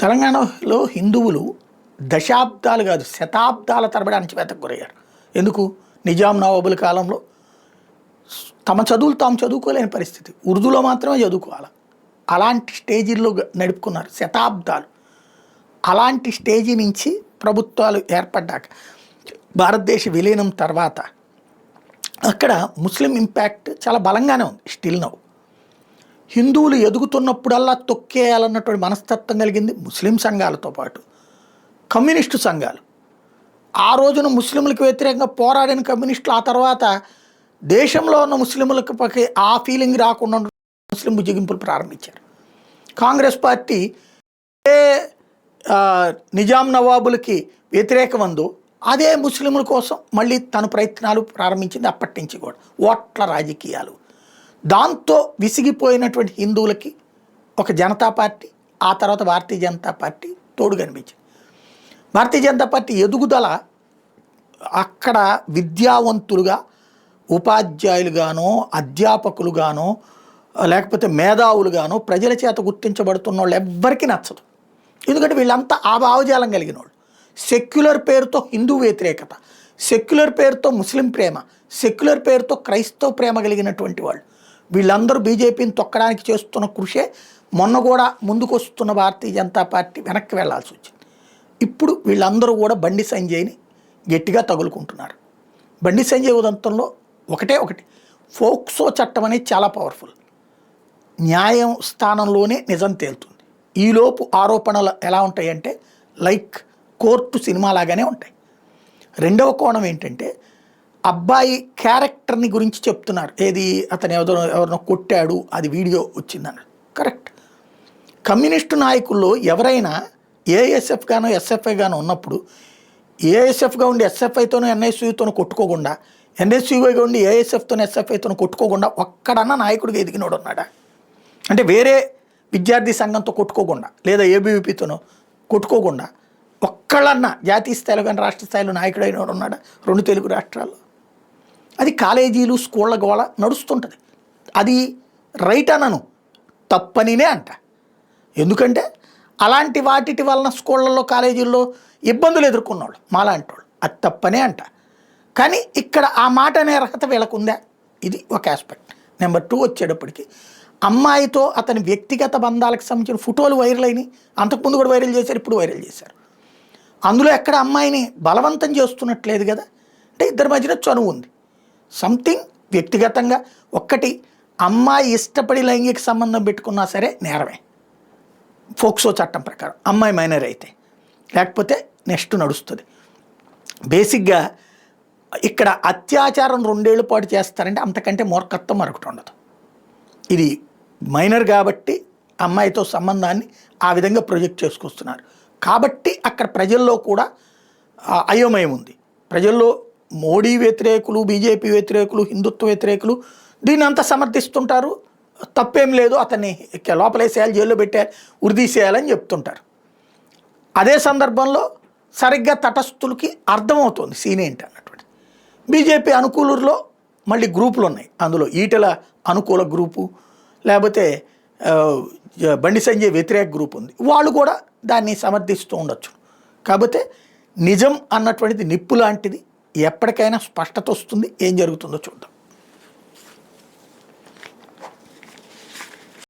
తెలంగాణలో హిందువులు దశాబ్దాలు కాదు శతాబ్దాల తరబడి అణచివేతకు గురయ్యారు. ఎందుకు? నిజాం నవాబుల కాలంలో తమ చదువులు తాము చదువుకోలేని పరిస్థితి, ఉర్దూలో మాత్రమే చదువుకోవాలి. అలాంటి స్టేజీల్లో నడుపుకున్నారు శతాబ్దాలు. అలాంటి స్టేజీ నుంచి ప్రభుత్వాలు ఏర్పడ్డాక భారతదేశ విలీనం తర్వాత అక్కడ ముస్లిం ఇంపాక్ట్ చాలా బలంగానే ఉంది. స్టిల్ నౌ హిందువులు ఎదుగుతున్నప్పుడల్లా తొక్కేయాలన్నటువంటి మనస్తత్వం కలిగింది ముస్లిం సంఘాలతో పాటు కమ్యూనిస్టు సంఘాలు. ఆ రోజున ముస్లింలకు వ్యతిరేకంగా పోరాడిన కమ్యూనిస్టులు ఆ తర్వాత దేశంలో ఉన్న ముస్లింలకు ఆ ఫీలింగ్ రాకుండా ముస్లిం బుజ్జగింపులు ప్రారంభించారు. కాంగ్రెస్ పార్టీ ఏ నిజాం నవాబులకి వ్యతిరేకమందో అదే ముస్లింల కోసం మళ్ళీ తన ప్రయత్నాలు ప్రారంభించింది. అప్పటి నుంచి కూడా ఓట్ల రాజకీయాలు. దాంతో విసిగిపోయినటువంటి హిందువులకి ఒక జనతా పార్టీ, ఆ తర్వాత భారతీయ జనతా పార్టీ తోడు కనిపించింది. భారతీయ జనతా పార్టీ ఎదుగుదల అక్కడ విద్యావంతులుగా, ఉపాధ్యాయులుగానో, అధ్యాపకులుగానో, లేకపోతే మేధావులుగానో ప్రజల చేత గుర్తించబడుతున్న వాళ్ళు ఎవ్వరికీ నచ్చదు. ఎందుకంటే వీళ్ళంతా ఆ భావజాలం కలిగిన వాళ్ళు. సెక్యులర్ పేరుతో హిందూ వ్యతిరేకత, సెక్యులర్ పేరుతో ముస్లిం ప్రేమ, సెక్యులర్ పేరుతో క్రైస్తవ ప్రేమ కలిగినటువంటి వాళ్ళు. వీళ్ళందరూ బీజేపీని తొక్కడానికి చేస్తున్న కృషే మొన్న కూడా ముందుకు వస్తున్న భారతీయ జనతా పార్టీ వెనక్కి వెళ్లాల్సి వచ్చింది. ఇప్పుడు వీళ్ళందరూ కూడా బండి సంజయ్ని గట్టిగా తగులుకుంటున్నారు. బండి సంజయ్ ఉదంతంలో ఒకటి ఫోక్సో చట్టం అనేది చాలా పవర్ఫుల్. న్యాయం స్థానంలోనే నిజం తేలుతుంది. ఈలోపు ఆరోపణలు ఎలా ఉంటాయంటే లైక్ కోర్టు సినిమా లాగానే ఉంటాయి. రెండవ కోణం ఏంటంటే అబ్బాయి క్యారెక్టర్ని గురించి చెప్తున్నారు. ఏది అతను ఎవరినో కొట్టాడు, అది వీడియో వచ్చిందన్నాడు. కరెక్ట్. కమ్యూనిస్టు నాయకుల్లో ఎవరైనా ఏఎస్ఎఫ్ గానో ఎస్ఎఫ్ఐ గానో ఉన్నప్పుడు ఏఎస్ఎఫ్గా ఉండి ఎస్ఎఫ్ఐతోనూ ఎన్ఎస్యూతోనూ కొట్టుకోకుండా, ఎన్ఎస్యూగా ఉండి ఏఎస్ఎఫ్తోనూ ఎస్ఎఫ్ఐతోనూ కొట్టుకోకుండా ఒక్కడన్నా నాయకుడిగా ఎదిగినోడు ఉన్నాడా? అంటే వేరే విద్యార్థి సంఘంతో కొట్టుకోకుండా లేదా ఏబీవీపీతోనూ కొట్టుకోకుండా ఒక్కళ్ళన్నా జాతీయ స్థాయిలో కానీ రాష్ట్ర స్థాయిలో నాయకుడైన ఉన్నాడా? 2 తెలుగు రాష్ట్రాల్లో అది కాలేజీలు స్కూళ్ళ గోళ నడుస్తుంటుంది. అది రైట్ అనను, తప్పనినే అంట. ఎందుకంటే అలాంటి వాటి వలన స్కూళ్ళల్లో కాలేజీల్లో ఇబ్బందులు ఎదుర్కొన్నవాళ్ళు మాలాంటి వాళ్ళు, అది తప్పనే అంట. కానీ ఇక్కడ ఆ మాట అనే అర్హత వీళ్ళకు ఉందా? ఇది ఒక ఆస్పెక్ట్. నెంబర్ 2 వచ్చేటప్పటికి అమ్మాయితో అతని వ్యక్తిగత బంధాలకు సంబంధించిన ఫోటోలు వైరల్ అయినాయి. అంతకుముందు కూడా వైరల్ చేశారు, ఇప్పుడు వైరల్ చేశారు. అందులో ఎక్కడ అమ్మాయిని బలవంతం చేస్తున్నట్లేదు కదా. అంటే ఇద్దరి మధ్యన చనువు ఉంది. సంథింగ్ వ్యక్తిగతంగా ఒక్కటి అమ్మాయి ఇష్టపడి లైంగిక సంబంధం పెట్టుకున్నా సరే నేరమే ఫోక్సో చట్టం ప్రకారం, అమ్మాయి మైనర్ అయితే. లేకపోతే నెక్స్ట్ నడుస్తుంది. బేసిక్గా ఇక్కడ అత్యాచారం 2 ఏళ్ల పాటు చేస్తారంటే అంతకంటే మూర్ఖత్వం మరొకటి ఉండదు. ఇది మైనర్ కాబట్టి అమ్మాయితో సంబంధాన్ని ఆ విధంగా ప్రొజెక్ట్ చేసుకొస్తున్నారు. కాబట్టి అక్కడ ప్రజల్లో కూడా అయోమయం ఉంది. ప్రజల్లో మోడీ వ్యతిరేకులు, బీజేపీ వ్యతిరేకులు, హిందుత్వ వ్యతిరేకులు దీన్ని అంతా సమర్థిస్తుంటారు. తప్పేం లేదు, అతన్ని లోపలేసేయాలి, జైల్లో పెట్టాలి, ఉరిదీసేయాలని చెప్తుంటారు. అదే సందర్భంలో సరిగ్గా తటస్థులకి అర్థమవుతుంది సీన్ ఏంటి అన్నటువంటి. బీజేపీ అనుకూలులో మళ్ళీ గ్రూపులు ఉన్నాయి. అందులో ఈటెల అనుకూల గ్రూపు, లేకపోతే బండి సంజయ్ వ్యతిరేక గ్రూప్ ఉంది. వాళ్ళు కూడా దాన్ని సమర్థిస్తూ ఉండొచ్చు. కాకపోతే నిజం అన్నటువంటిది నిప్పు లాంటిది. ఎప్పటికైనా స్పష్టత వస్తుంది. ఏం జరుగుతుందో చూద్దాం.